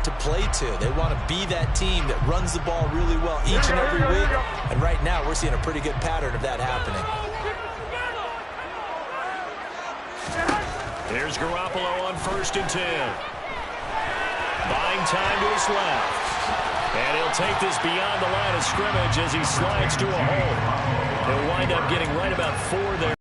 to play to. They want to be that team that runs the ball really well each and every week. And right now, we're seeing a pretty good pattern of that happening. Here's Garoppolo on 1st and 10. Buying time to his left. And he'll take this beyond the line of scrimmage as he slides to a hole. He'll wind up getting right about 4 there.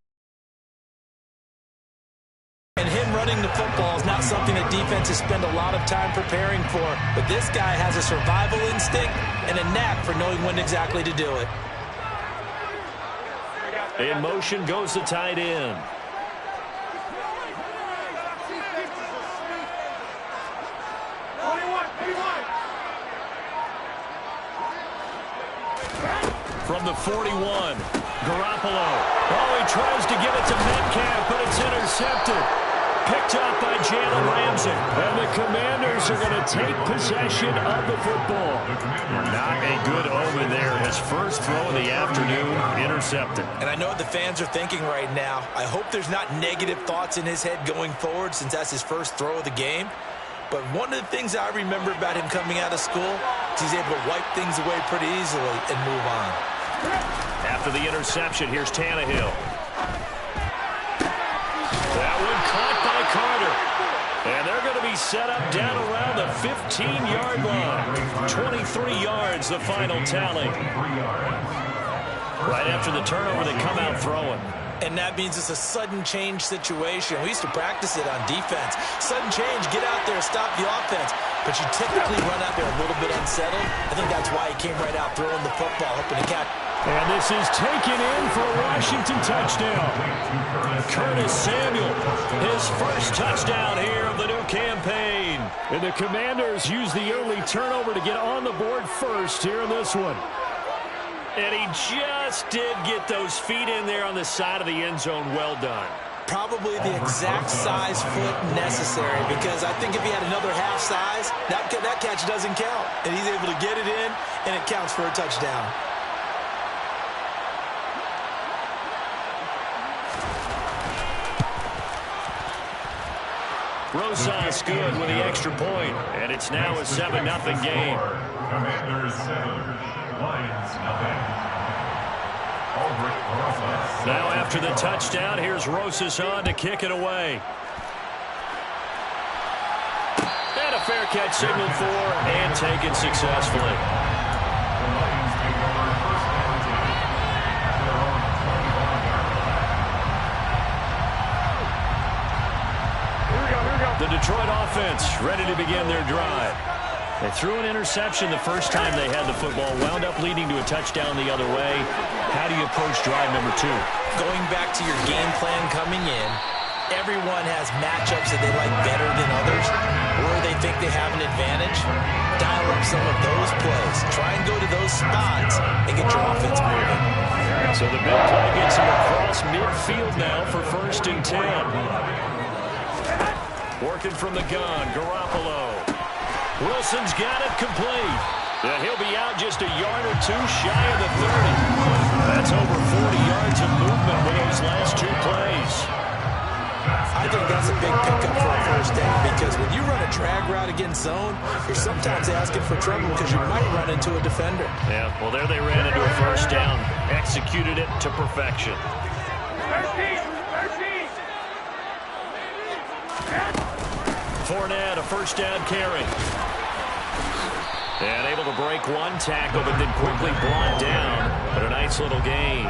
And him running the football is not something that defenses spend a lot of time preparing for. But this guy has a survival instinct and a knack for knowing when exactly to do it. In motion goes the tight end. From the 41, Garoppolo. Oh, he tries to give it to Metcalf, but it's intercepted. Picked up by Jalen Ramsey. And the Commanders are going to take possession of the football. Not a good omen there. His first throw of the afternoon, intercepted. And I know what the fans are thinking right now. I hope there's not negative thoughts in his head going forward since that's his first throw of the game. But one of the things I remember about him coming out of school is he's able to wipe things away pretty easily and move on. After the interception, here's Tannehill. That one caught by Carter. And they're going to be set up down around the 15-yard line. 23 yards, the final tally. Right after the turnover, they come out throwing. And that means it's a sudden change situation. We used to practice it on defense. Sudden change, get out there, stop the offense. But you typically run out there a little bit unsettled. I think that's why he came right out throwing the football, hoping to catch. And this is taken in for a Washington touchdown. Curtis Samuel, his first touchdown here of the new campaign. And the Commanders use the early turnover to get on the board first here in this one. And he just did get those feet in there on the side of the end zone. Well done. Probably the exact size foot necessary, because I think if he had another half size, that catch doesn't count. And he's able to get it in, and it counts for a touchdown. Rosas good with the extra point, and it's now a 7-0 game. Commanders 7, Lions nothing. Now after the touchdown, here's Rosas on to kick it away. And a fair catch signaled for and taken successfully. The Detroit offense ready to begin their drive. They threw an interception the first time they had the football, wound up leading to a touchdown the other way. How do you approach drive number 2? Going back to your game plan coming in, everyone has matchups that they like better than others, where they think they have an advantage. Dial up some of those plays. Try and go to those spots and get your offense moving. So the big play gets him across midfield now for 1st and 10. Working from the gun, Garoppolo. Wilson's got it complete. Yeah, he'll be out just a yard or 2 shy of the 30. That's over 40 yards of movement with those last 2 plays. I think that's a big pickup for a first down, because when you run a drag route against zone, you're sometimes asking for trouble because you might run into a defender. Yeah, well, there they ran into a first down. Executed it to perfection. 13. Fournette, a first down carry. And able to break one tackle, but then quickly brought down. But a nice little gain.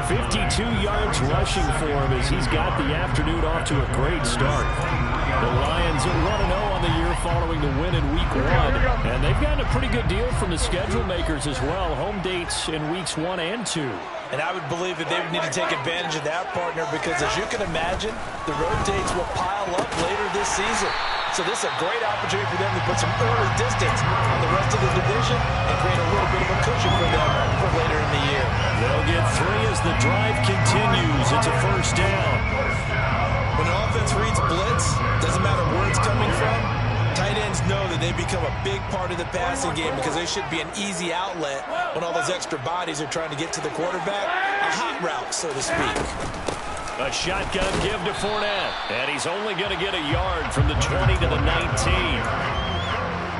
52 yards rushing for him as he's got the afternoon off to a great start. The Lions are 1-0 on the year following the win in Week 1. And they've gotten a pretty good deal from the schedule makers as well. Home dates in Weeks 1 and 2. And I would believe that they would need to take advantage of that, partner, because as you can imagine, the road dates will pile up later this season. So this is a great opportunity for them to put some early distance on the rest of the division and create a little bit of a cushion for them for later in the year. They'll get 3 as the drive continues. It's a first down. When an offense reads blitz, doesn't matter where it's coming from, tight ends know that they become a big part of the passing game because they should be an easy outlet when all those extra bodies are trying to get to the quarterback. A hot route, so to speak. A shotgun give to Fournette. And he's only going to get a yard from the 20 to the 19.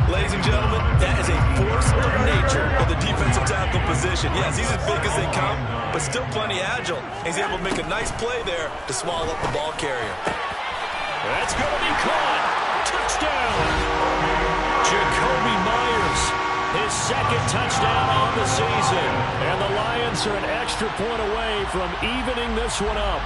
Ladies and gentlemen, that is a force of nature of the defensive tackle position. Yes, he's as big as they come, but still plenty agile. He's able to make a nice play there to swallow up the ball carrier. That's going to be caught. Touchdown. Jacoby Myers, his second touchdown on the season. And the Lions are an extra point away from evening this one up.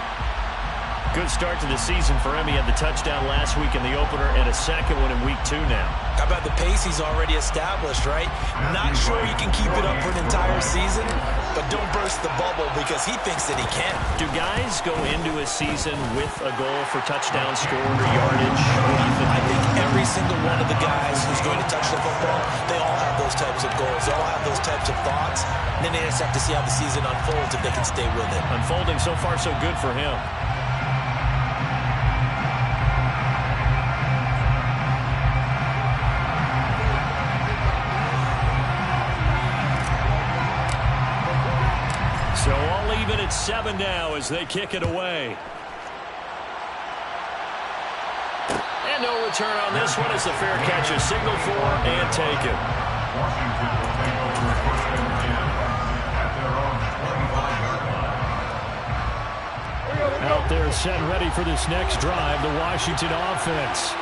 Good start to the season for him. He had the touchdown last week in the opener and a second one in week 2 now. How about the pace he's already established, right? Not sure he can keep it up for an entire season, but don't burst the bubble because he thinks that he can. Do guys go into a season with a goal for touchdown scored or yardage? What do you think? I think every single one of the guys who's going to touch the football, they all have those types of goals. They all have those types of thoughts. And then they just have to see how the season unfolds if they can stay with it. Unfolding so far so good for him. So all even at 7 now as they kick it away. And no return on this one as the fair catch is signaled for and taken. Washington will take over first and 10 at their own 25-yard line. Out there set ready for this next drive, the Washington offense.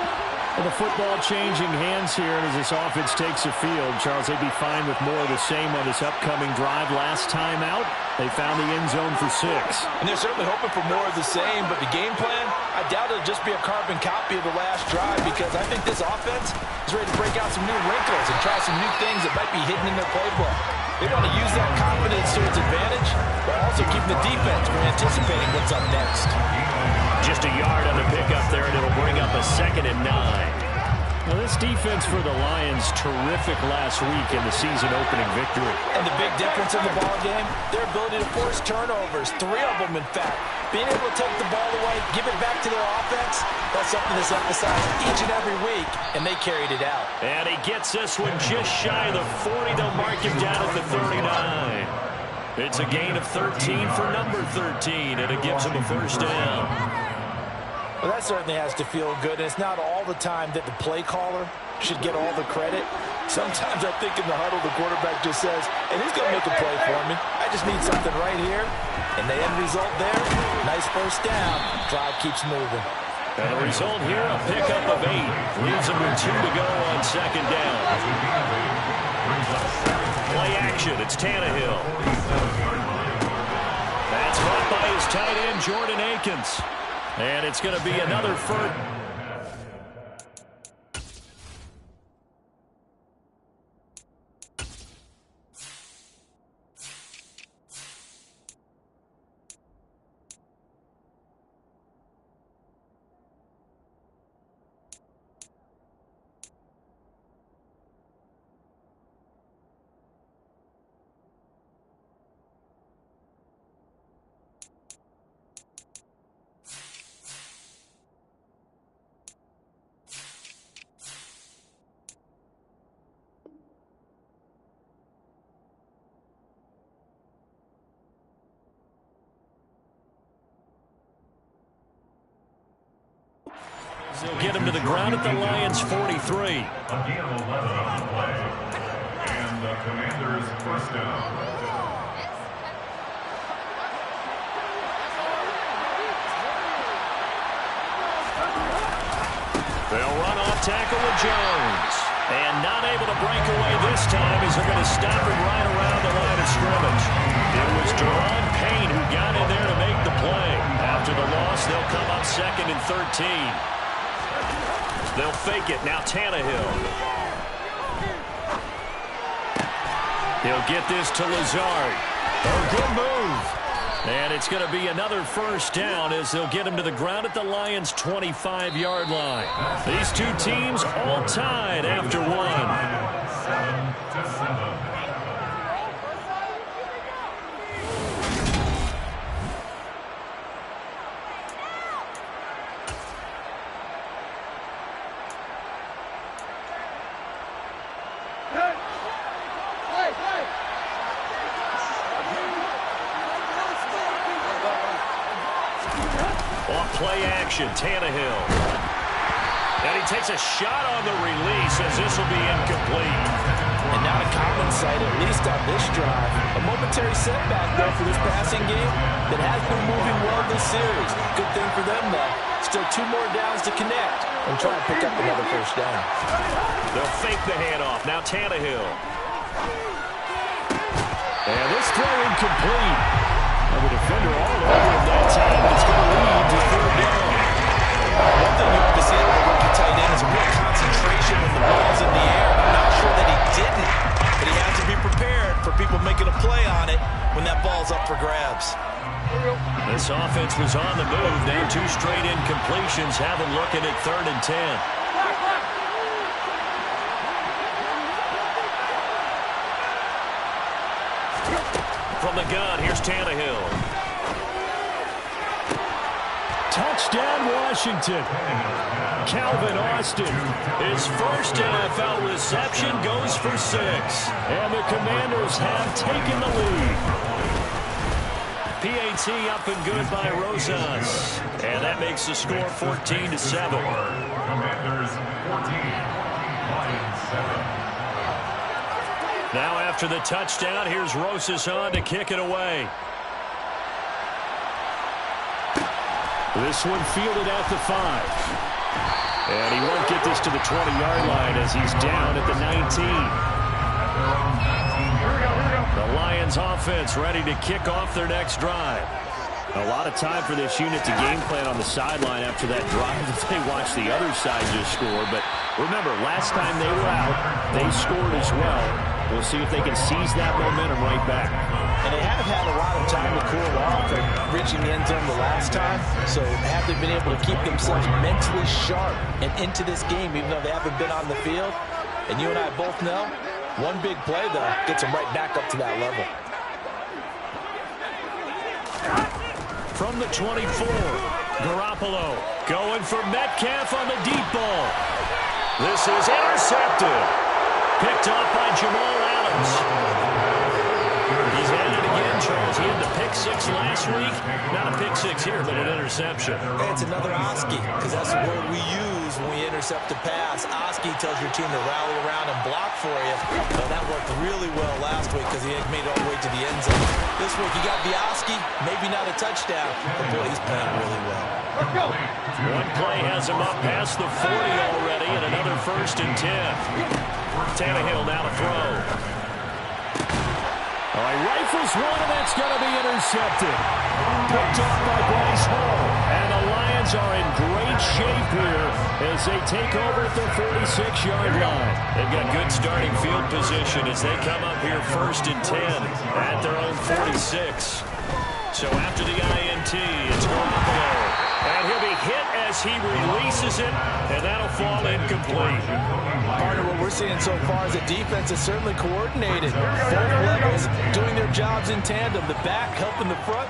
Well, the football changing hands here as this offense takes the field. Charles, they'd be fine with more of the same on this upcoming drive. Last time out, they found the end zone for 6. And they're certainly hoping for more of the same, but the game plan, I doubt it'll just be a carbon copy of the last drive because I think this offense is ready to break out some new wrinkles and try some new things that might be hidden in their playbook. They want to use that confidence to its advantage, but also keep the defense from anticipating what's up next. Just a yard on the pickup there, and it'll bring up a 2nd and 9. Now, this defense for the Lions, terrific last week in the season-opening victory. And the big difference in the ball game, their ability to force turnovers, 3 of them, in fact. Being able to take the ball away, give it back to their offense, that's something that's emphasized each and every week, and they carried it out. And he gets this one just shy of the 40. They'll mark him down at the 39. It's a gain of 13 for number 13, and it gives him a first down. Well, that certainly has to feel good, and it's not all the time that the play caller should get all the credit. Sometimes I think in the huddle, the quarterback just says, hey, who's going to make a play for me? I just need something right here. And the end result there, nice first down. Drive keeps moving. And the result here, a pickup of 8. Leaves him with 2 to go on 2nd down. Play action, it's Tannehill. That's caught by his tight end, Jordan Akins. And it's going to be another first. They'll get him to the ground at the Lions' 43. Again, 11 on the play. And the Commanders' first down. They'll run off tackle with Jones. And not able to break away this time as they're going to stop him right around the line of scrimmage. It was Deron Payne who got in there to make the play. After the loss, they'll come up 2nd and 13. They'll fake it. Now Tannehill. He'll get this to Lazard. A good move. And it's going to be another first down as they'll get him to the ground at the Lions' 25-yard line. These two teams all tied after 1. 7-7. Off play action, Tannehill. And he takes a shot on the release as this will be incomplete. And not a common sight, at least on this drive. A momentary setback, though, for this passing game that has been moving well this series. Good thing for them, though. Still 2 more downs to connect and try and pick up another first down. They'll fake the handoff. Now Tannehill. And this throw incomplete. And the defender all over him that time. It's going to lead to 3rd down. One thing you have to see out of the rookie tight end is a real concentration when the ball's in the air. I'm not sure that he didn't, but he has to be prepared for people making a play on it when that ball's up for grabs. This offense was on the move. Now 2 straight incompletions. Have them looking at 3rd and 10. From the gun, here's Tannehill. Touchdown, Washington. Calvin Austin. His first NFL reception goes for 6. And the Commanders have taken the lead. PAT up and good by Rosas. And that makes the score 14-7. Commanders 14, Lions 7. Now after the touchdown, here's Rosas on to kick it away. This one fielded at the 5. And he won't get this to the 20-yard line as he's down at the 19. The Lions offense ready to kick off their next drive. A lot of time for this unit to game plan on the sideline after that drive that they watched the other side just score. But remember, last time they were out, they scored as well. We'll see if they can seize that momentum right back. And they have had a lot of time to cool off and reaching the end zone the last time. So have they been able to keep themselves mentally sharp and into this game even though they haven't been on the field? And you and I both know, one big play, though, gets them right back up to that level. From the 24, Garoppolo going for Metcalf on the deep ball. This is intercepted. Picked off by Jamal Adams. He's at it again, Charles. He had the pick 6 last week. Not a pick 6 here, but an interception. Hey, it's another Oski, because that's the word we use when we intercept a pass. Oski tells your team to rally around and block for you. Well, that worked really well last week because he made it all the way to the end zone. This week he got the Oski, maybe not a touchdown, but boy, he's playing really well. One play has him up past the 40 already, and another 1st and 10. Tannehill now to throw. All right, rifles one, and that's going to be intercepted. Picked off by Bryce Hall. And the Lions are in great shape here as they take over at the 46-yard line. They've got good starting field position as they come up here 1st and 10 at their own 46. So after the INT, it's Garoppolo. And he'll be hit as he releases it, and that'll fall incomplete. Partner, what we're seeing so far is the defense is certainly coordinated. Both levels doing their jobs in tandem. The back helping the front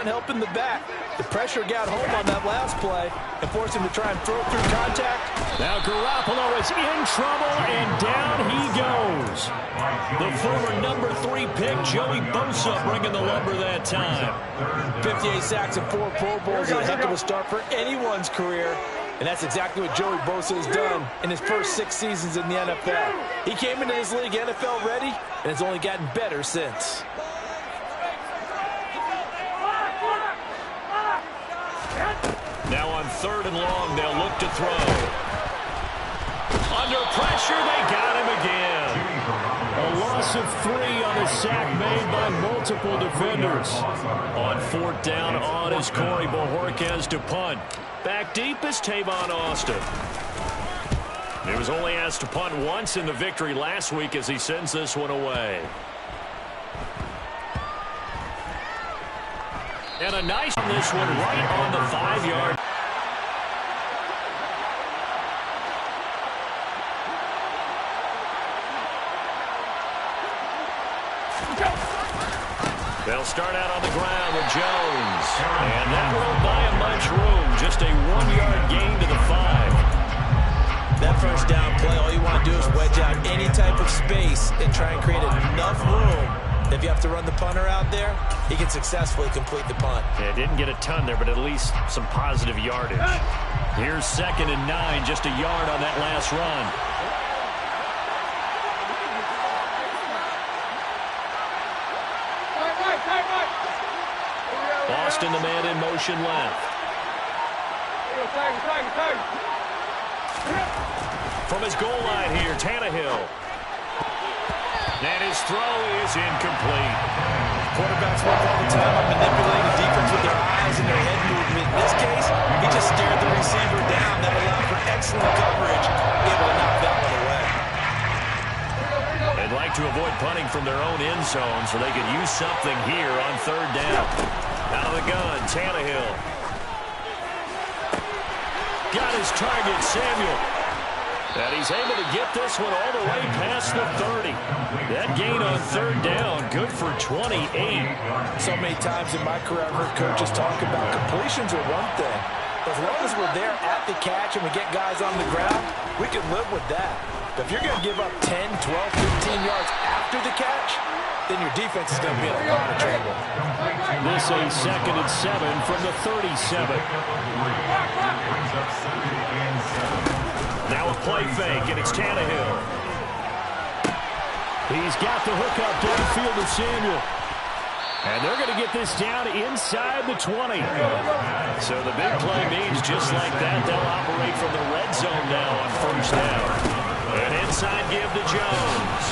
helping the back. The pressure got home on that last play and forced him to try and throw through contact. Now Garoppolo is in trouble, and down he goes. The former number 3 pick, Joey Bosa, bringing the lumber that time. 58 sacks and 4 Pro Bowls, a heck of a start for anyone's career. And that's exactly what Joey Bosa has done in his first 6 seasons in the NFL. He came into this league NFL ready and has only gotten better since. Now on 3rd and long, they'll look to throw. Under pressure, they got him again. A loss of 3 on the sack made by multiple defenders. On 4th down, on is Corey Bojorquez to punt. Back deep is Tavon Austin. He was only asked to punt once in the victory last week as he sends this one away. And a nice on this one right on the 5-yard. They'll start out on the ground with Jones. And that won't buy him much room. Just a 1-yard gain to the 5. That first down play, all you want to do is wedge out any type of space and try and create enough room If you have to run the punter out there, he can successfully complete the punt. Yeah, didn't get a ton there, but at least some positive yardage. Here's 2nd and 9, just a yard on that last run. Boston, the man in motion left. From his goal line here, Tannehill. And his throw is incomplete. Quarterbacks work all the time on manipulating the defense with their eyes and their head movement. In this case, he just stared the receiver down. That allowed for excellent coverage, able to knock that one away. They'd like to avoid punting from their own end zone so they could use something here on 3rd down. Out of the gun, Tannehill. Got his target, Samuel. And he's able to get this one all the way past the 30. That gain on 3rd down, good for 28. So many times in my career, I've heard coaches talk about completions are one thing. As long as we're there at the catch and we get guys on the ground, we can live with that. But if you're going to give up 10, 12, 15 yards after the catch, then your defense is going to be in a lot of trouble. This a 2nd and 7 from the 37. Now a play fake, and it's Tannehill. He's got the hook up downfield to Samuel. And they're going to get this down inside the 20. So the big play means just like that, they'll operate from the red zone now on 1st down. An inside give to Jones.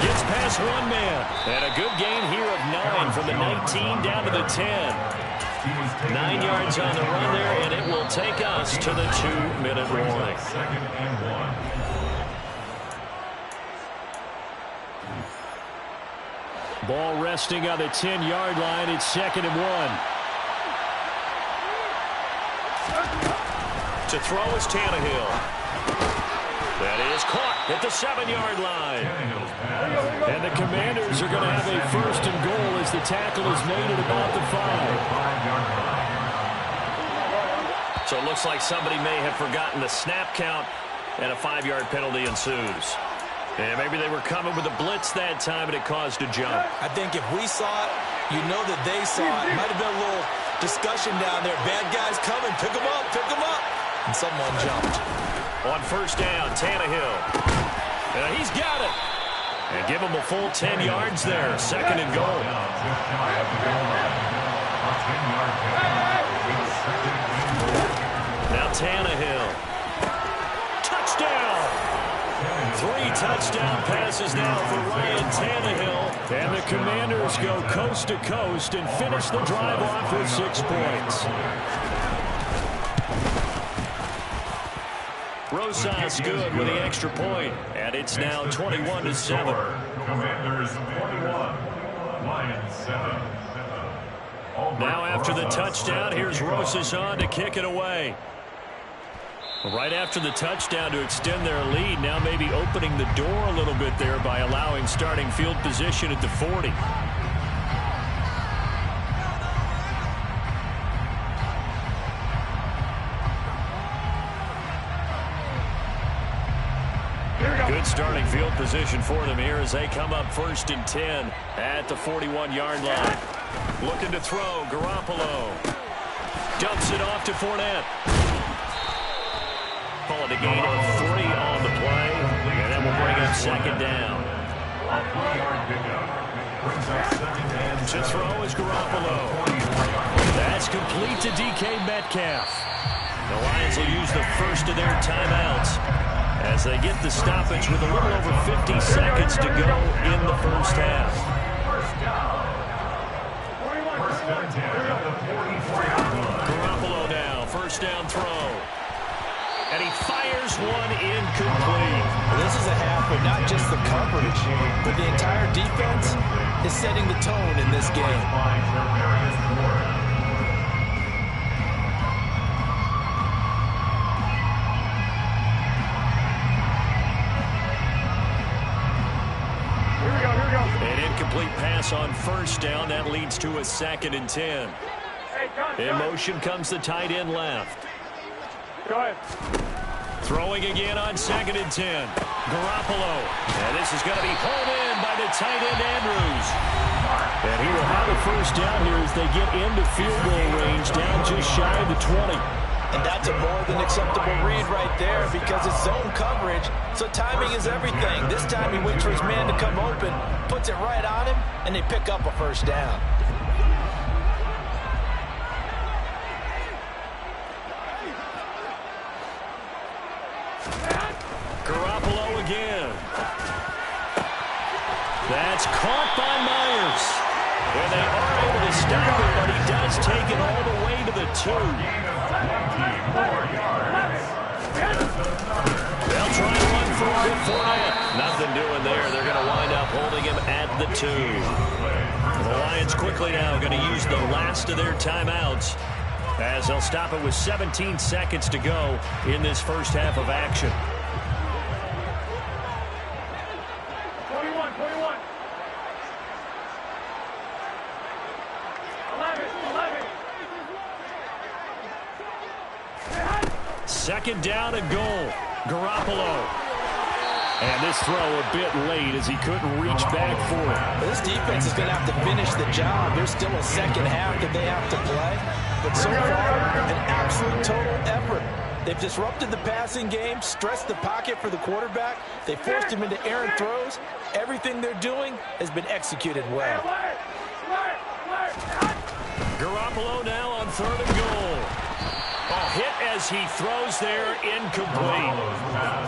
Gets past one man. And a good gain here of 9 from the 19 down to the 10. 9 yards on the run there, and it will take us to the 2-minute warning. Ball resting on the 10-yard line. It's 2nd and 1. To throw is Tannehill. That is caught at the 7-yard line. And the Commanders are going to have a 1st and goal as the tackle is made at about the 5. So it looks like somebody may have forgotten the snap count, and a 5-yard penalty ensues. And maybe they were coming with a blitz that time, and it caused a jump. I think if we saw it, you know that they saw it. Might have been a little discussion down there. Bad guys coming. Pick them up. Pick them up. And someone jumped. On 1st down, Tannehill. And he's got it. And give him a full 10 yards there. 2nd and goal. Now Tannehill. Touchdown. 3 touchdown passes now for Ryan Tannehill. And the Commanders go coast to coast and finish the drive off with 6 points. Rosas good with the extra point, and it's now 21-7. Commanders 21, Lions 7. Now after the touchdown, here's Rosas on to kick it away. Right after the touchdown to extend their lead, now maybe opening the door a little bit there by allowing starting field position at the 40. Good starting field position for them here as they come up 1st and 10 at the 41-yard line. Looking to throw, Garoppolo. Dumps it off to Fournette. Call it a gain of 3 on the play, and then we'll bring up 2nd down. To throw is Garoppolo. That's complete to DK Metcalf. The Lions will use the first of their timeouts as they get the stoppage with a little over 50 seconds to go in the 1st half. Garoppolo now, 1st down throw. And he fires one incomplete. Well, this is a half where not just the coverage, but the entire defense is setting the tone in this game. An incomplete pass on 1st down. That leads to a 2nd and 10. In motion comes the tight end left. Go ahead. Throwing again on 2nd and 10. Garoppolo. And this is going to be hauled in by by the tight end, Andrews. And he will have a first down here as they get into field goal range, down just shy of the 20. And that's a more than acceptable read right there because it's zone coverage, so timing is everything. This time he waits for his man to come open, puts it right on him, and they pick up a first down. Garoppolo again. That's caught by Myers. And they are able to stop him, but he does take it all the way to the 2. They'll try to run for it for it. Nothing doing there. They're going to wind up holding him at the 2. The Lions quickly now going to use the last of their timeouts as they'll stop it with 17 seconds to go in this first half of action. 21. 11. Second down and goal. Garoppolo. And this throw a bit late as he couldn't reach back for it. This defense is going to have to finish the job. There's still a second half that they have to play. But so far, an absolute total effort. They've disrupted the passing game, stressed the pocket for the quarterback. They forced him into errant throws. Everything they're doing has been executed well. Garoppolo now on 3rd and goal. A hit as he throws there, incomplete.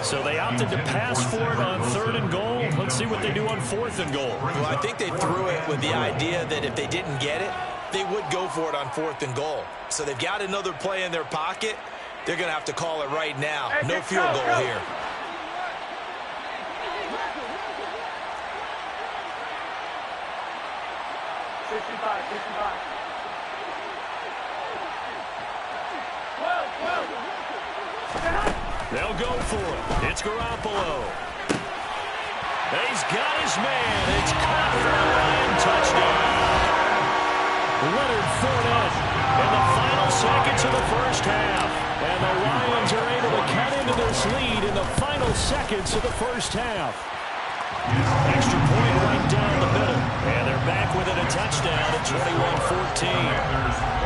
So they opted to pass for it on 3rd and goal. Let's see what they do on 4th and goal. Well, I think they threw it with the idea that if they didn't get it, they would go for it on 4th and goal. So they've got another play in their pocket. They're going to have to call it right now. No field goal here. They'll go for it. It's Garoppolo. He's got his man. It's caught for a Lion touchdown. Leonard Fournette in the final seconds of the first half. And the Lions are able to cut into this lead in the final seconds of the first half. Extra point right down the middle. And they're back within a touchdown at 21-14.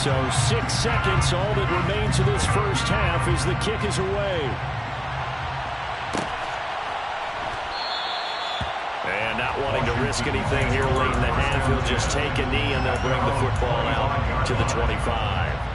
So 6 seconds, all that remains of this first half as the kick is away. And not wanting to risk anything here late in the half, he'll just take a knee and they'll bring the football out to the 25.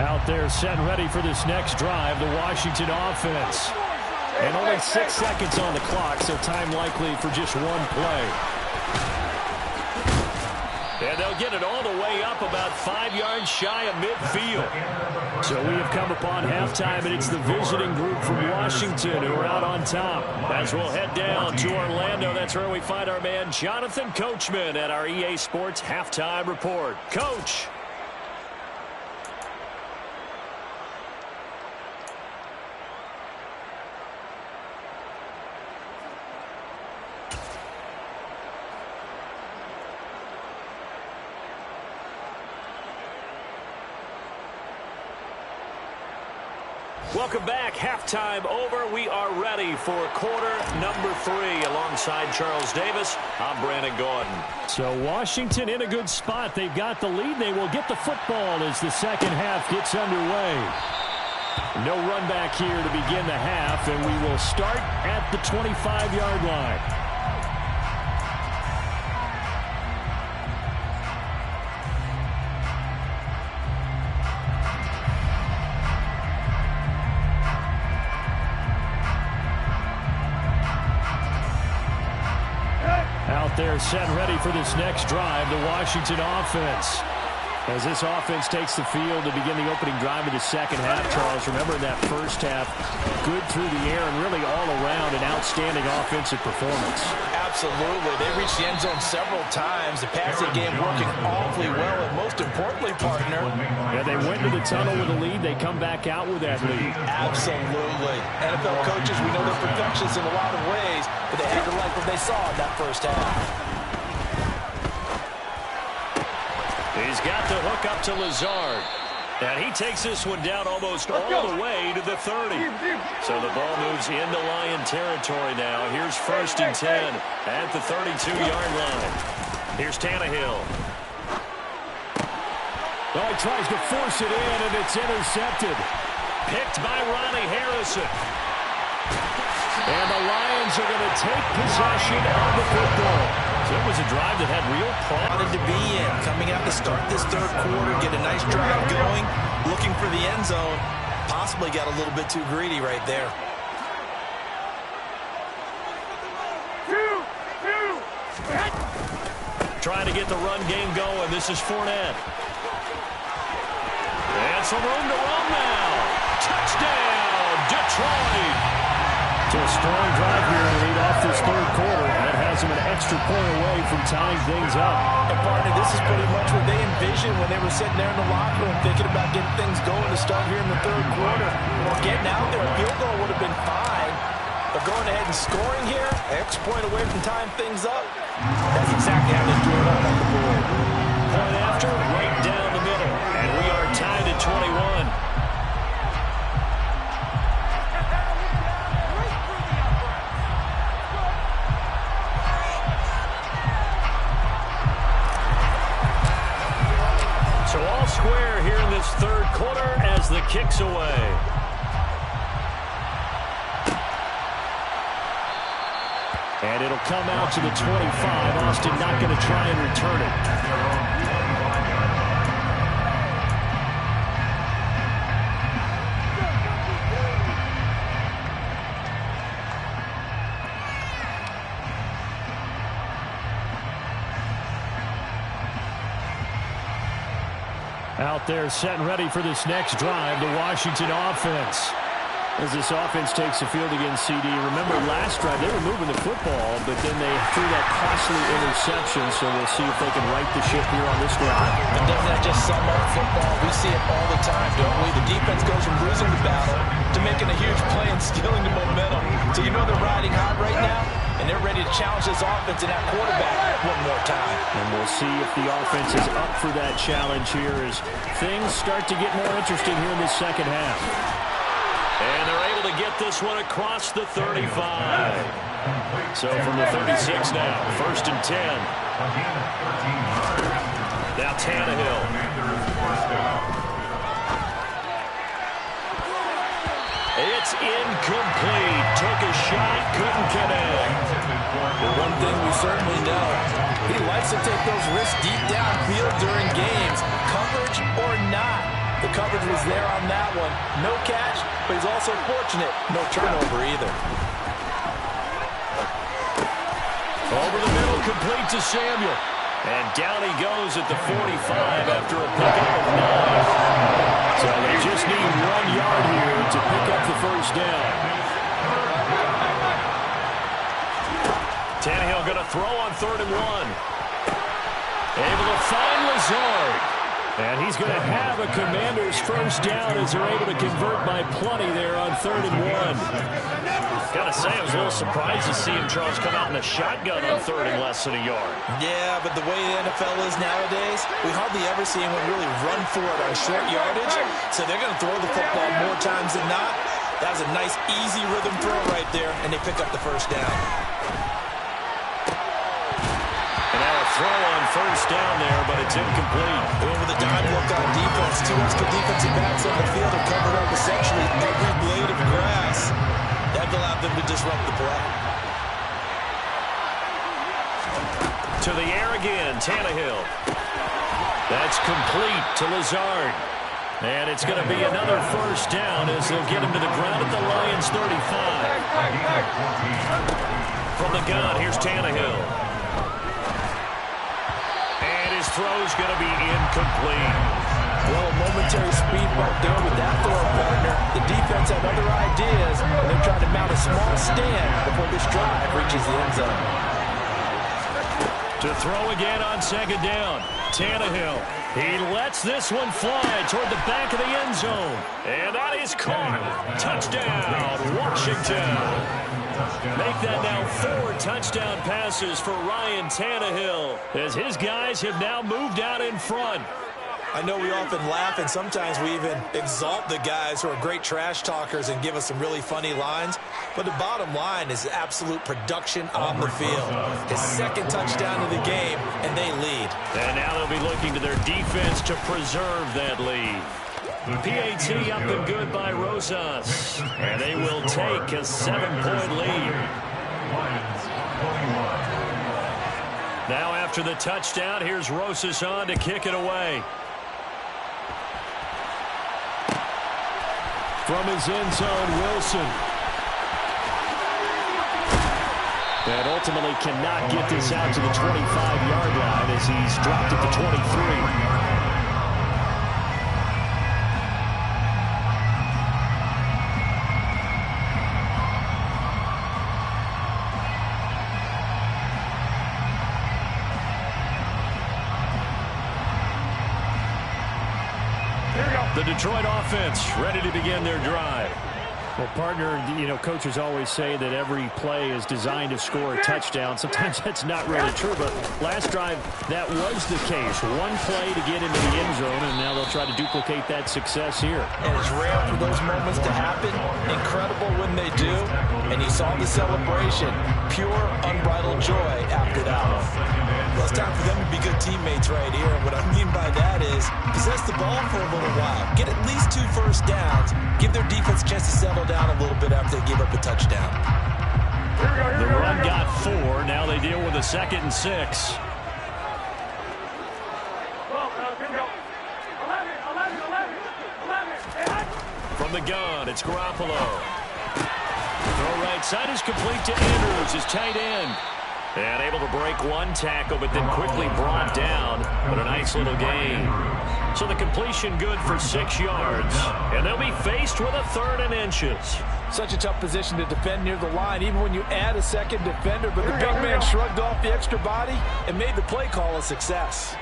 Out there set and ready for this next drive, the Washington offense. And only 6 seconds on the clock, so time likely for just one play. And they'll get it all the way up about 5 yards shy of midfield. So we have come upon halftime, and it's the visiting group from Washington who are out on top. As we'll head down to Orlando, that's where we find our man Jonathan Coachman at our EA Sports Halftime Report. Coach. Welcome back. Halftime over. We are ready for quarter number 3. Alongside Charles Davis, I'm Brandon Gordon. So Washington in a good spot. They've got the lead. They will get the football as the second half gets underway. No run back here to begin the half, and we will start at the 25-yard line. Out there set and ready for this next drive, the Washington offense. As this offense takes the field to begin the opening drive of the second half, Charles, remember in that first half, good through the air and really all around an outstanding offensive performance. Absolutely. They reached the end zone several times. The passing game working awfully well, and most importantly, partner. Yeah, they went to the tunnel with a lead. They come back out with that lead. Absolutely. NFL coaches, we know they're perfectionists in a lot of ways, but they had to like what they saw in that first half. He's got the hook up to Lazard. And he takes this one down almost all the way to the 30. So the ball moves into Lion territory now. Here's 1st and 10 at the 32-yard line. Here's Tannehill. Oh, he tries to force it in, and it's intercepted. Picked by Ronnie Harrison. And the Lions are going to take possession of the football. So it was a drive that had real promise. Wanted to be in, coming out to start this third quarter, get a nice drive going, looking for the end zone. Possibly got a little bit too greedy right there. Trying to get the run game going. This is Fournette. And some room to run now. Touchdown, Detroit. So a strong drive here to lead off this third quarter. That has them an extra point away from tying things up. And partner, this is pretty much what they envisioned when they were sitting there in the locker room thinking about getting things going to start here in the third quarter. Well, getting out there, a field goal would have been fine. But going ahead and scoring here, extra point away from tying things up, that's exactly how they drew it up on the board. Point after, right down the middle. And we are tied at 21. So all square here in this third quarter as the kick's away. And it'll come out to the 25. Austin not going to try and return it. Out there set and ready for this next drive, the Washington offense. As this offense takes the field against CD. Remember last drive, they were moving the football, but then they threw that costly interception, so we'll see if they can right the ship here on this drive. But doesn't that just sum up football? We see it all the time, don't we? The defense goes from losing the battle to making a huge play and stealing the momentum. So you know they're riding hot right now, and they're ready to challenge this offense and that quarterback one more time. And we'll see if the offense is up for that challenge here as things start to get more interesting here in the second half. And they're able to get this one across the 35. So from the 36 now, 1st and 10. Now Tannehill. It's incomplete. Took a shot, couldn't connect. Well, one thing we certainly know, he likes to take those risks deep downfield during games, coverage or not. The coverage was there on that one. No catch, but he's also fortunate. No turnover either. Over the middle, complete to Samuel. And down he goes at the 45 after a pickup of 9. So they just need 1 yard here to pick up the first down. Tannehill going to throw on 3rd and 1. Able to find Lazard. And he's going to have a Commander's first down as they're able to convert by plenty there on 3rd and 1. Got to say, I was a little surprised to see him, Charles, come out in a shotgun on 3rd and less than a yard. Yeah, but the way the NFL is nowadays, we hardly ever see anyone really run for it on short yardage. So they're going to throw the football more times than not. That was a nice, easy rhythm throw right there, and they pick up the first down. Throw on 1st down there, but it's incomplete. Over the dime look on defense. 2 extra defensive backs on the field are covered up essentially every blade of grass. That allowed them to disrupt the play. To the air again, Tannehill. That's complete to Lazard. And it's going to be another first down as they'll get him to the ground at the Lions 35. From the gun, here's Tannehill. His throw's going to be incomplete. Well, a momentary speed bump there with that throw, partner. The defense had other ideas, and they're trying to mount a small stand before this drive reaches the end zone. To throw again on second down. Tannehill. He lets this one fly toward the back of the end zone. And that is caught. Touchdown, Washington. Make that now 4 touchdown passes for Ryan Tannehill, as his guys have now moved out in front. I know we often laugh, and sometimes we even exalt the guys who are great trash talkers and give us some really funny lines. But the bottom line is absolute production on the field. His second touchdown of the game, and they lead. And now they'll be looking to their defense to preserve that lead. PAT up and good by Rosas. And they will take a 7-point lead. Now after the touchdown, here's Rosas on to kick it away. From his end zone, Wilson. And ultimately cannot get this out to the 25-yard line as he's dropped at the 23. The Detroit offense ready to begin their drive. Well, partner, coaches always say that every play is designed to score a touchdown. Sometimes that's not really true, but last drive, that was the case. One play to get into the end zone, and now they'll try to duplicate that success here. And it's rare for those moments to happen. Incredible when they do. And you saw the celebration. Pure, unbridled joy after that one. Well, it's time for them to be good teammates right here. And what I mean by that is possess the ball for a little while. Get at least 2 first downs. Give their defense a chance to settle down a little bit after they give up a touchdown. The run got 4. Now they deal with a 2nd and 6. From the gun, it's Garoppolo. Throw right side is complete to Andrews, his tight end. And able to break one tackle, but then quickly brought down. But a nice little gain. So the completion good for 6 yards. And they'll be faced with a 3rd and inches. Such a tough position to defend near the line, even when you add a second defender. But the big man shrugged off the extra body and made the play call a success.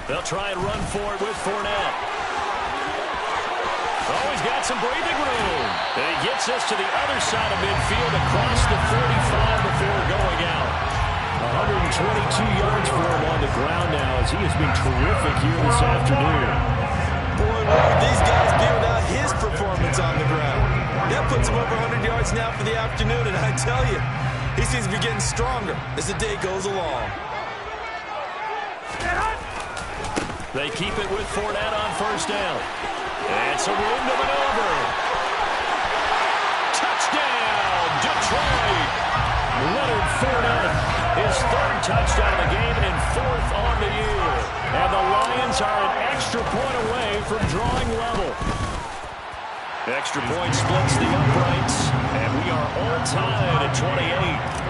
They'll try and run for it with Fournette. Oh, he's got some breathing room. And he gets us to the other side of midfield across the 45 before going out. 122 yards for him on the ground now as he has been terrific here this afternoon. Boy, what would these guys be without his performance on the ground? That puts him over 100 yards now for the afternoon, and I tell you, he seems to be getting stronger as the day goes along. They keep it with Fournette on first down. And some room to maneuver. Touchdown, Detroit! Leonard Fournette, his 3rd touchdown of the game and 4th on the year. And the Lions are an extra point away from drawing level. Extra point splits the uprights, and we are all tied at 28.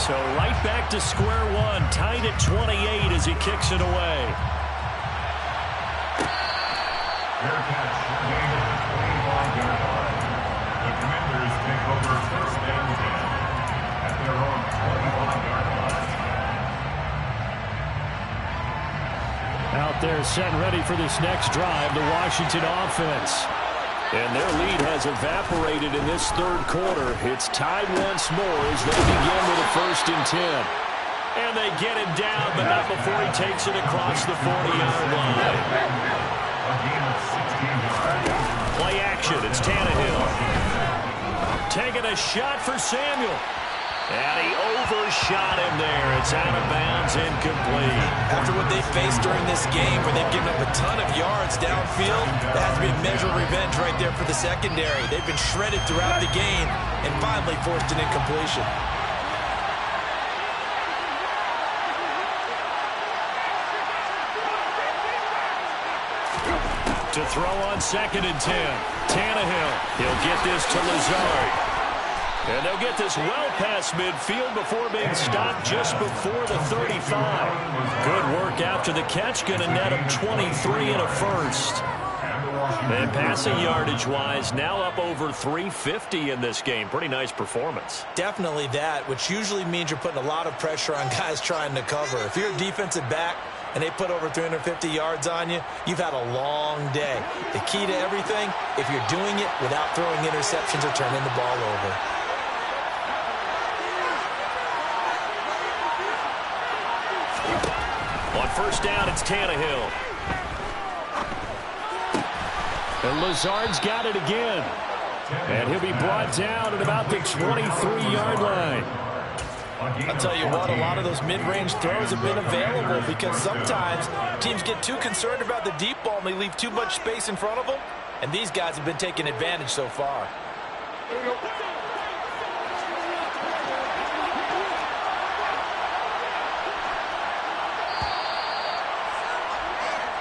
So right back to square one, tied at 28 as he kicks it away. Fair catch, gain at the 25-yard line. The Commanders take over 1st and 10 at their own 25-yard line. Out there set and ready for this next drive, the Washington offense. And their lead has evaporated in this 3rd quarter. It's tied once more as they begin with a 1st and 10. And they get him down, but not before he takes it across the 40-yard line. Play action, it's Tannehill. Taking a shot for Samuel. And he overshot him there. It's out of bounds, incomplete. After what they faced during this game, where they've given up a ton of yards downfield, that has to be a measure of revenge right there for the secondary. They've been shredded throughout the game and finally forced an incompletion. To throw on 2nd and 10. Tannehill, he'll get this to Lazard. And they'll get this well past midfield before being stopped just before the 35. Good work after the catch. Going to net him 23 and a 1st. And passing yardage-wise, now up over 350 in this game. Pretty nice performance. Definitely that, which usually means you're putting a lot of pressure on guys trying to cover. If you're a defensive back and they put over 350 yards on you, you've had a long day. The key to everything, if you're doing it without throwing interceptions or turning the ball over. On first down, it's Tannehill. And Lazard's got it again. And he'll be brought down at about the 23-yard line. I'll tell you what, a lot of those mid-range throws have been available because sometimes teams get too concerned about the deep ball and they leave too much space in front of them. And these guys have been taking advantage so far.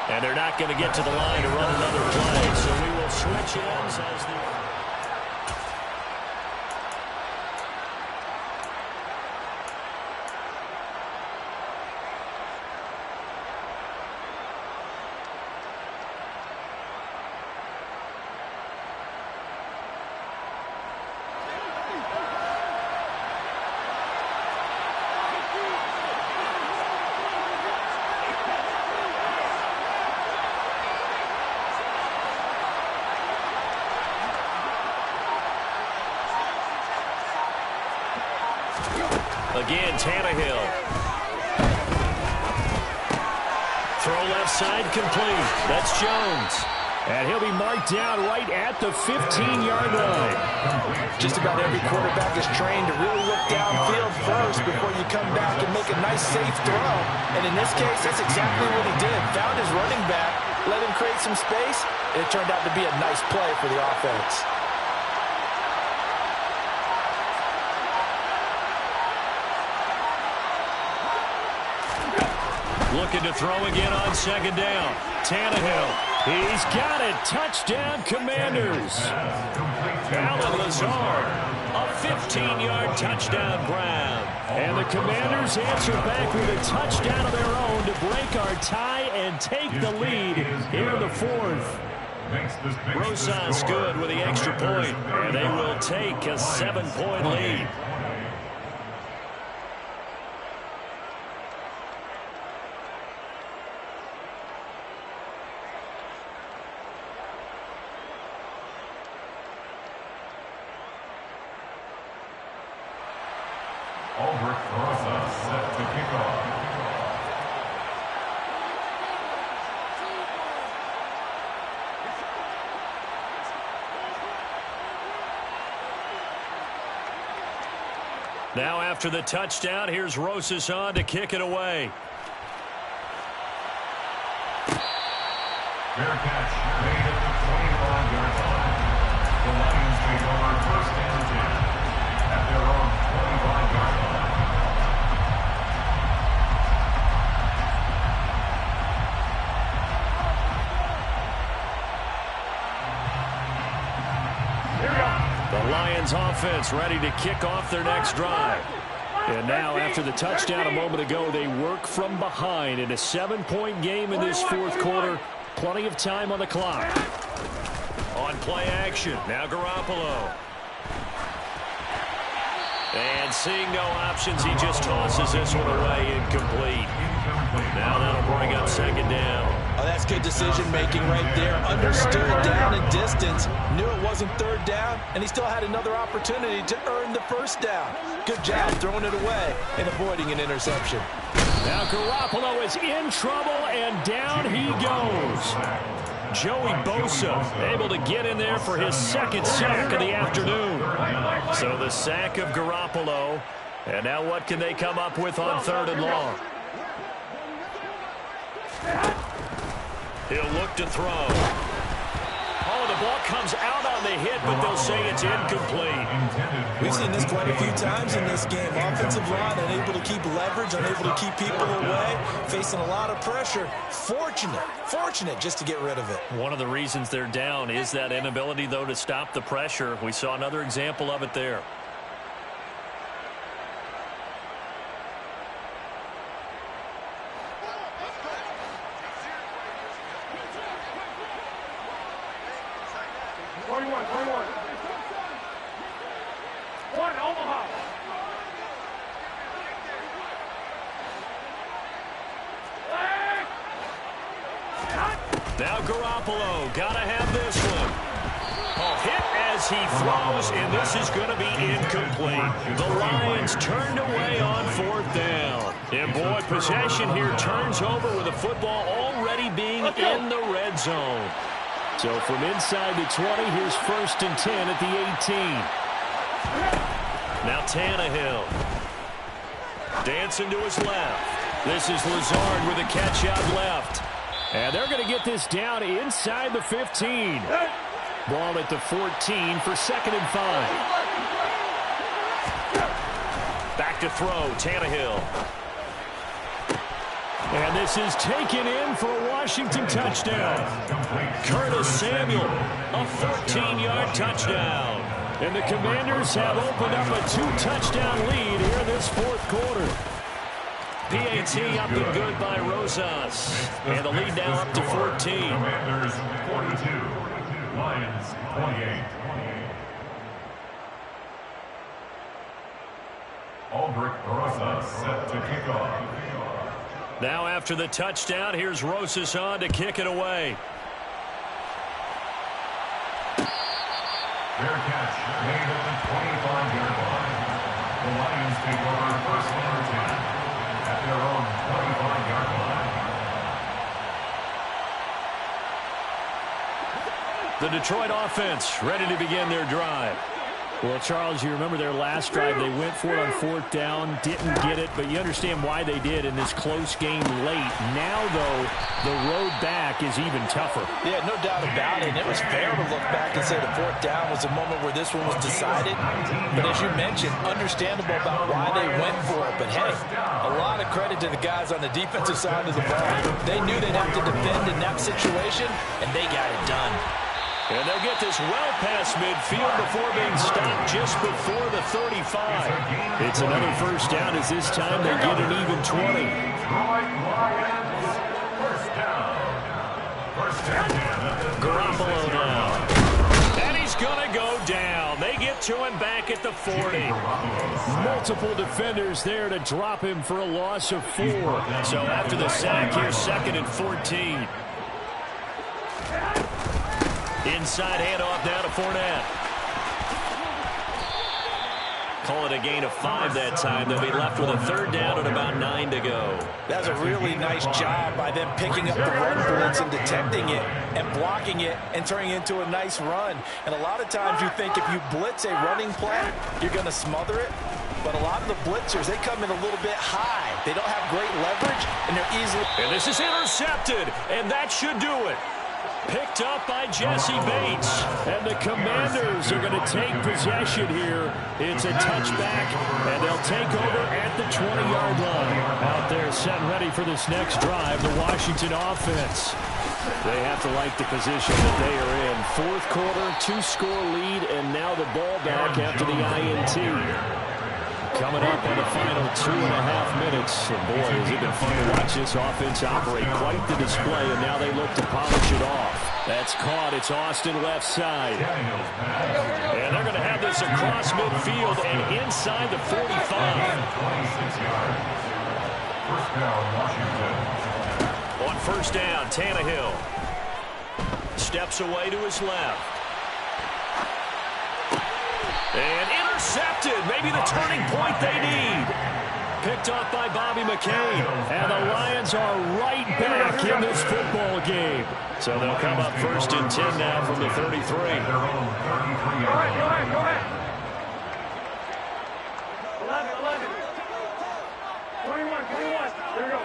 And they're not going to get to the line to run another play. So we will switch ends as the... Again, Tannehill. Throw left side complete. That's Jones. And he'll be marked down right at the 15-yard line. Just about every quarterback is trained to really look downfield first before you come back and make a nice, safe throw. And in this case, that's exactly what he did. Found his running back, let him create some space, and it turned out to be a nice play for the offense. Looking to throw again on second down. Tannehill. He's got it. Touchdown, Commanders. Alan Lazard. A 15-yard touchdown grab. And the Commanders answer back with a touchdown of their own to break our tie and take the lead here in the fourth. Rosas good with the extra point, and they will take a 7-point lead. Set to kick off. Now after the touchdown, here's Rosas on to kick it away. Fair catch made at the 25-yard line. The Lions take over first and 10 at their own 25-yard line. The Lions offense ready to kick off their next drive. And now after the touchdown a moment ago, they work from behind in a 7-point game in this fourth quarter. Plenty of time on the clock. On play action, now Garoppolo. And seeing no options, he just tosses this one away, incomplete. Now that'll bring up second down. Oh, that's good decision-making right there. Understood down and distance. Knew it wasn't third down, and he still had another opportunity to earn the first down. Good job throwing it away and avoiding an interception. Now Garoppolo is in trouble, and down he goes. Joey Bosa able to get in there for his second sack of the afternoon. So the sack of Garoppolo. And now what can they come up with on third and long? He'll look to throw. Oh, the ball comes out on the hit, but they'll say it's incomplete. We've seen this quite a few times in this game. Offensive line unable to keep leverage, unable to keep people away, facing a lot of pressure. Fortunate just to get rid of it. One of the reasons they're down is that inability, though, to stop the pressure. We saw another example of it there. Now Garoppolo, gotta have this one. Hit as he throws, and this is going to be incomplete. The Lions turned away on 4th down. And boy, possession here turns over with the football already being in the red zone. So from inside the 20, here's 1st and 10 at the 18. Now Tannehill. Dancing to his left. This is Lazard with a catch out left. And they're going to get this down inside the 15. Ball at the 14 for 2nd and 5. Back to throw, Tannehill. And this is taken in for a Washington touchdown. Curtis Samuel, a 14-yard touchdown. And the Commanders have opened up a 2-touchdown lead here in this 4th quarter. PAT up and good by Rosas. And the lead now up to 14. Commanders 42, Lions 28. Aldrich Rosas set to kick off. Now after the touchdown, here's Rosas on to kick it away. Fair catch made at the 25-yard line. The Lions take over 1st and 10 at their own 25-yard line. The Detroit offense ready to begin their drive. Well, Charles, you remember their last drive. They went for it on 4th down, didn't get it, but you understand why they did in this close game late. Now, though, the road back is even tougher. Yeah, no doubt about it. And it was fair to look back and say the 4th down was a moment where this one was decided. But as you mentioned, understandable about why they went for it. But, hey, a lot of credit to the guys on the defensive side of the ball. They knew they'd have to defend in that situation, and they got it done. And they'll get this well past midfield before being stopped just before the 35. It's another 1st down as this time they get an even 20. Garoppolo now. And he's going to go down. They get to him back at the 40. Multiple defenders there to drop him for a loss of 4. So after the sack, here's 2nd and 14. Inside handoff now to Fournette. Call it a gain of 5 that time. They'll be left with a 3rd down and about 9 to go. That's a really nice job by them picking up the run blitz and detecting it and blocking it and turning it into a nice run. And a lot of times you think if you blitz a running play, you're going to smother it. But a lot of the blitzers, they come in a little bit high. They don't have great leverage, and they're easily... And this is intercepted, and that should do it. Picked up by Jesse Bates. And the Commanders are going to take possession here. It's a touchback, and they'll take over at the 20-yard line. Out there set and ready for this next drive, the Washington offense. They have to like the position that they are in. 4th quarter, 2-score lead, and now the ball back after the INT. Coming up on the final 2.5 minutes. And boy, has it been fun to watch this offense operate. Quite the display, and now they look to polish it off. That's caught. It's Austin left side. And they're going to have this across midfield and inside the 45. 26 yards. 1st down, Washington. On 1st down, Tannehill steps away to his left. And intercepted. Maybe the turning point they need. Picked off by Bobby McCain. And the Lions are right back in this football game. So they'll come up 1st and 10 now from the 33. Go ahead. 11. 21. There you go.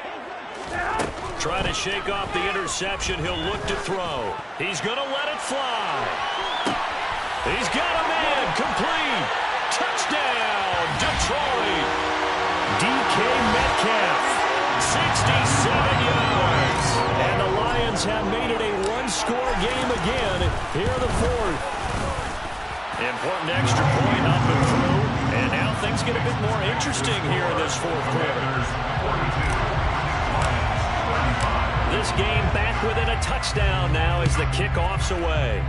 Trying to shake off the interception. He'll look to throw. He's going to let it fly. He's got a man. Complete. Touchdown, Detroit. DK Metcalf. 67 yards. And the Lions have made it a 1-score game again here in the 4th. Important extra point up and through. And now things get a bit more interesting here in this 4th quarter. This game back within a touchdown now as the kickoff's away.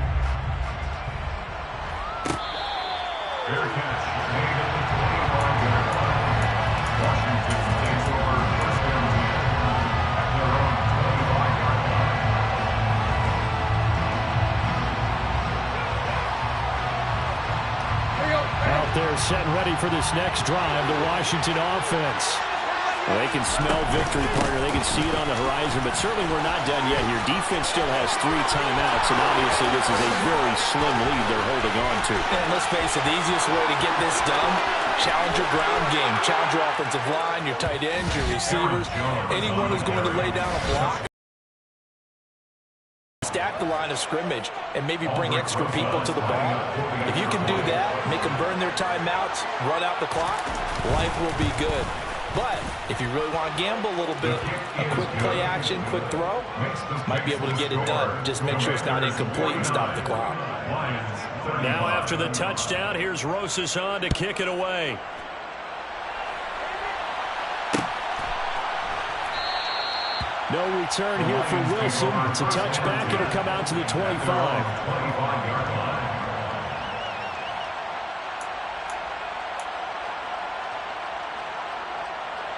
Fair catch made at the 25-yard line. Washington takes over 1st and 10 at their own 25-yard line. set and ready for this next drive, the Washington offense. Well, they can smell victory, partner. They can see it on the horizon, but certainly we're not done yet here. Defense still has 3 timeouts, and obviously this is a very slim lead they're holding on to. And let's face it, the easiest way to get this done, challenge your ground game. Challenge your offensive line, your tight ends, your receivers, anyone who's going to lay down a block. Stack the line of scrimmage and maybe bring extra people to the ball. If you can do that, make them burn their timeouts, run out the clock, life will be good. But if you really want to gamble a little bit, a quick play action, quick throw, might be able to get it done. Just make sure it's not incomplete and stop the clock. Now after the touchdown, here's Rosas on to kick it away. No return here for Wilson. It's a touchback. It'll come out to the 25.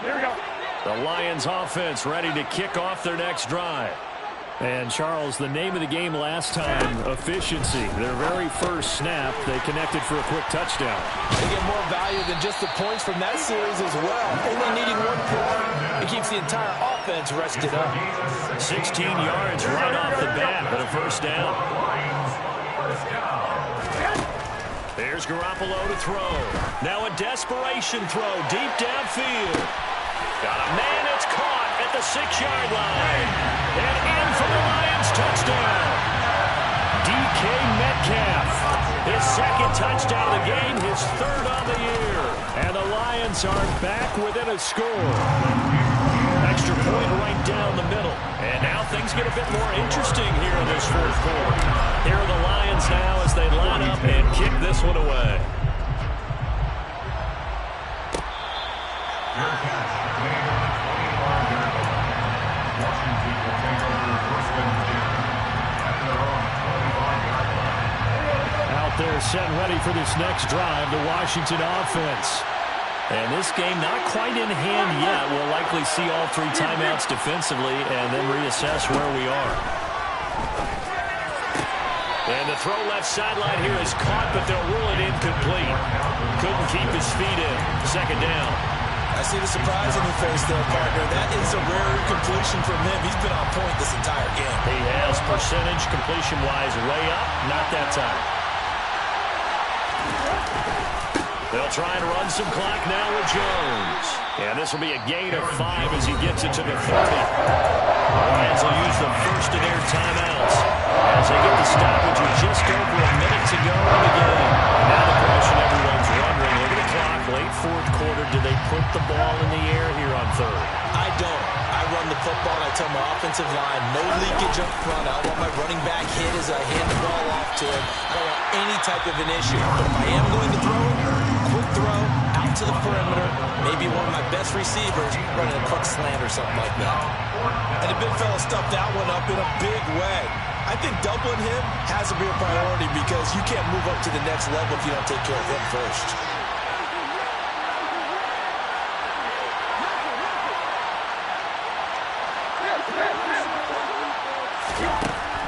Here we go. The Lions offense ready to kick off their next drive. And, Charles, the name of the game last time, efficiency. Their very first snap, they connected for a quick touchdown. They get more value than just the points from that series as well. Only needing 1 point, it keeps the entire offense rested up. 16 yards right off the bat, but a first down. There's Garoppolo to throw. Now a desperation throw deep downfield. Got a man, it's caught at the 6-yard line. And in for the Lions touchdown. DK Metcalf. His second touchdown of the game, his third on the year. And the Lions are back within a score. Extra point right down the middle. And now things get a bit more interesting here in this fourth quarter. Here are the Lions now as they line up and kick this one away. Out there set and ready for this next drive, the Washington offense. And this game not quite in hand yet. We'll likely see all 3 timeouts defensively and then reassess where we are. And the throw left sideline here is caught, but they'll rule it incomplete. Couldn't keep his feet in. Second down. I see the surprise in your face there, partner. That is a rare completion from him. He's been on point this entire game. He has percentage completion-wise way up. Not that time. They'll try and run some clock now with Jones. And this will be a gain of 5 as he gets it to the 30. The Lions will use the first of their timeouts as they get the stoppage with just over a minute to go in the game. Now the question everyone's wondering, look at the clock, late fourth quarter, do they put the ball in the air here on third? I don't. I run the football and I tell my offensive line, no leakage up front. I want my running back hit as I hand the ball off to him. I don't want any type of an issue. But if I am going to throw, quick throw, out to the perimeter, maybe one of my best receivers running a quick slant or something like that. And the big fella stuffed that one up in a big way. I think doubling him has to be a priority because you can't move up to the next level if you don't take care of him first.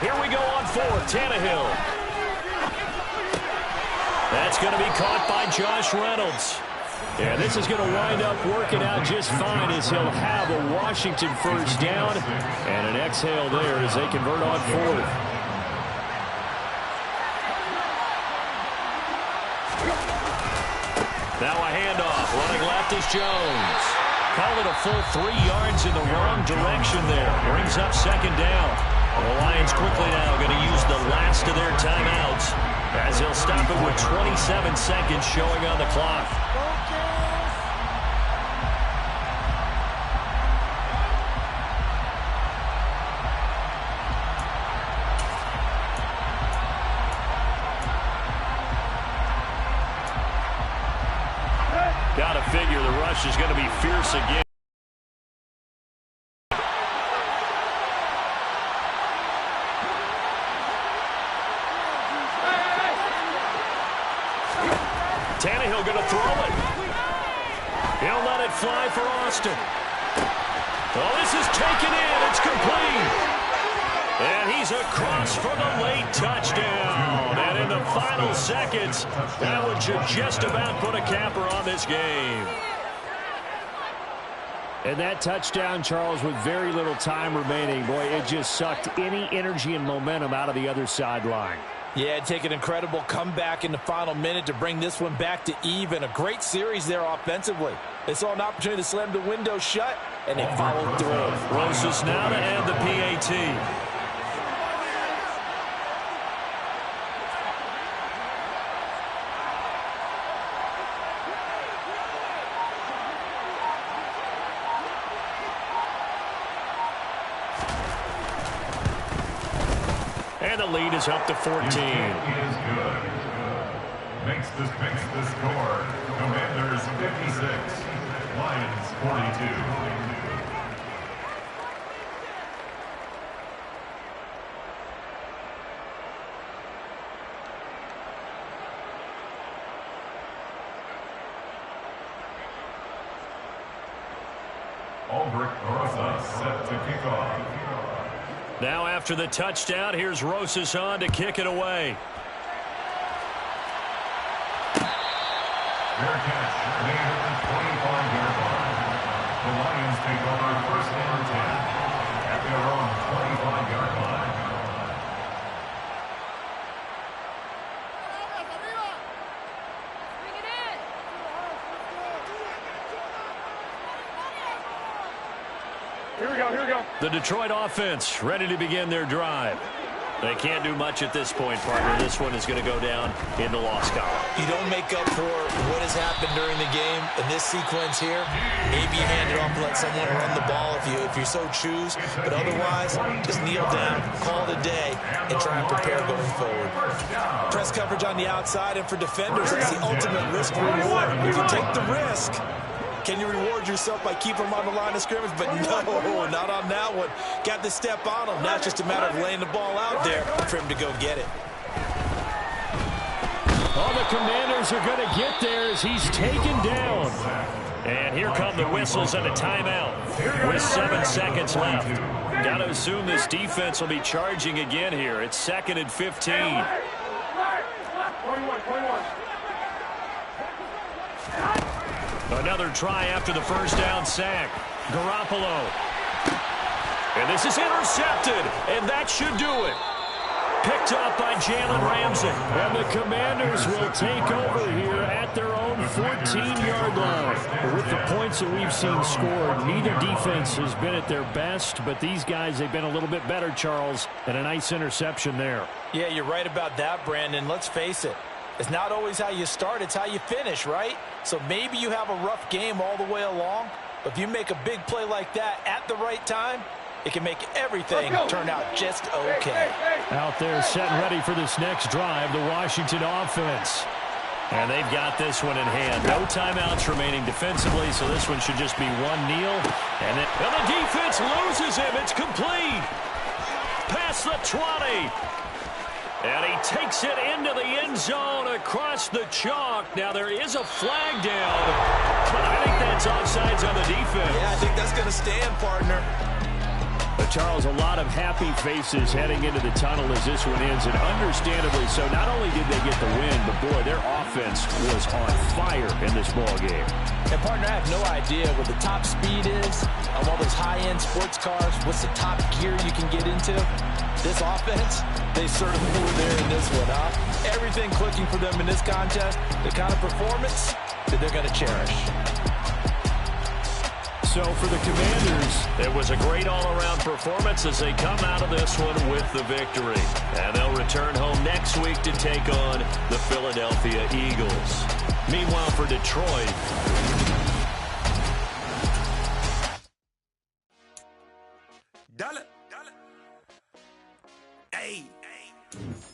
Here we go on fourth, Tannehill. That's going to be caught by Josh Reynolds. And this is going to wind up working out just fine as he'll have a Washington first down and an exhale there as they convert on fourth. Now a handoff. Running left is Jones. Call it a full 3 yards in the wrong direction there. Brings up second down. The Lions quickly now going to use the last of their timeouts as they'll stop it with 27 seconds showing on the clock. Got to figure the rush is going to be fierce again. Tannehill going to throw it. He'll let it fly for Austin. Oh, this is taken in. It's complete. And he's across for the late touchdown. And in the final seconds, that one should just about put a capper on this game. And that touchdown, Charles, with very little time remaining, boy, it just sucked any energy and momentum out of the other sideline. Yeah, take an incredible comeback in the final minute to bring this one back to even. A great series there offensively. They saw an opportunity to slam the window shut, and they followed through. Rosas now to end the PAT. And the lead is up to 14. Is good. Makes the score. Commanders 56, Lions 42. Ulbrich Rosas set to kick off. Now after the touchdown, here's Rosas on to kick it away. Fair catch made at the 25-yard line. The Lions take over first and 10 at their own 25-yard line. Here we go. The Detroit offense ready to begin their drive. They can't do much at this point, partner. This one is going to go down in the loss column. You don't make up for what has happened during the game in this sequence here. Maybe you hand it off and let someone run the ball if you so choose. But otherwise, just kneel down, call it a day, and try and prepare going forward. Press coverage on the outside, and for defenders, it's the ultimate risk-reward. If you take the risk, can you reward yourself by keeping them on the line of scrimmage? But no, not on that one. Got the step on him. Now it's just a matter of laying the ball out there for him to go get it. Oh, the Commanders are going to get there as he's taken down. And here come the whistles and a timeout with 7 seconds left. Got to assume this defense will be charging again here. It's 2nd and 15. 21. Another try after the first down sack. Garoppolo. And this is intercepted, and that should do it. Picked up by Jalen Ramsey. And the Commanders will take over here at their own 14-yard line. With the points that we've seen scored, neither defense has been at their best, but these guys, they've been a little bit better, Charles, and a nice interception there. Yeah, you're right about that, Brandon. Let's face it. It's not always how you start, it's how you finish, right? So maybe you have a rough game all the way along, but if you make a big play like that at the right time, it can make everything turn out just okay. Out there set and ready for this next drive, the Washington offense. And they've got this one in hand. No timeouts remaining defensively, so this one should just be one kneel. And the defense loses him. It's complete. Past the 20. And he takes it into the end zone across the chalk. Now, there is a flag down, but I think that's offsides on the defense. Yeah, I think that's going to stand, partner. But Charles, a lot of happy faces heading into the tunnel as this one ends, and understandably so. Not only did they get the win, but boy, their offense was on fire in this ball game. And partner, I have no idea what the top speed is on all those high-end sports cars. What's the top gear you can get into? This offense, they certainly were there in this one, huh? Everything clicking for them in this contest, the kind of performance that they're going to cherish. So for the Commanders, it was a great all-around performance as they come out of this one with the victory. And they'll return home next week to take on the Philadelphia Eagles. Meanwhile, for Detroit, Hey,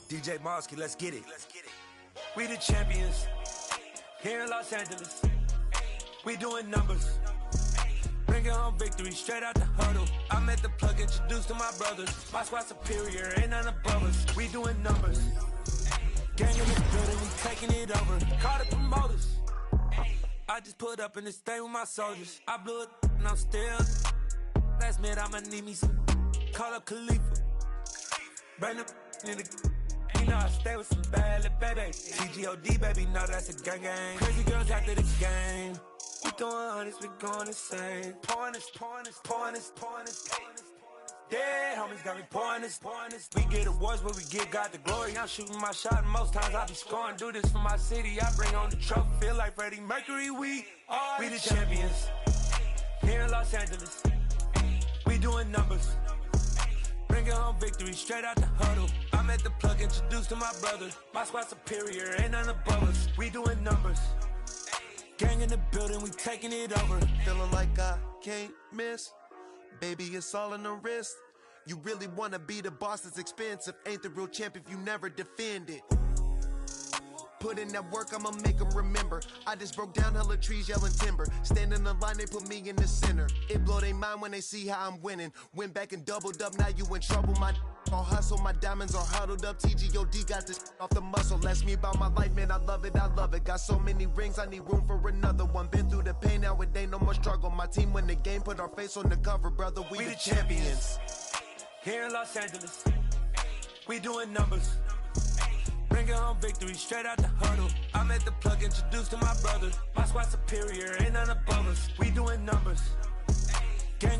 DJ Mosky, let's get it. We the champions here in Los Angeles. We doing numbers. Bringing home victory straight out the huddle. I met the plug, introduced to my brothers. My squad superior, ain't none above us. We doing numbers. Gang in this building, we taking it over. Call the promoters. I just put up in this thing with my soldiers. I blew it and I'm still. Last minute, I'ma need me some. Call up Khalifa. Brand new nigga. You know I stay with some bad little baby. TGOD, baby, know that's a gang gang. Crazy girls after the game. We throwing hundreds, we going insane. Pouring this. Yeah, homies got me pouring this. We get awards, but we give God the glory. I'm shooting my shot, and most times I be scoring. Do this for my city, I bring on the trophy. Feel like Freddie Mercury, we the champions. Here in Los Angeles, we doing numbers. Bringing home victory straight out the huddle. I'm at the plug, introduced to my brother. My squad superior, ain't none above us. We doing numbers. Gang in the building, we taking it over. Feeling like I can't miss. Baby, it's all in the wrist. You really wanna be the boss, it's expensive. Ain't the real champ if you never defend it. Put in that work, I'ma make them remember. I just broke down hella trees, yelling timber. Stand in the line, they put me in the center. It blow their mind when they see how I'm winning. Went back and doubled up, now you in trouble. My all hustle, my diamonds are huddled up. TGOD got this off the muscle. Ask me about my life, man, I love it. Got so many rings, I need room for another one. Been through the pain, now it ain't no more struggle. My team win the game, put our face on the cover, brother. We the champions. Here in Los Angeles, we doing numbers. Bringing home victory straight out the huddle. I'm at the plug, introduced to my brother. My squad superior, ain't none above us. We doing numbers. Gang in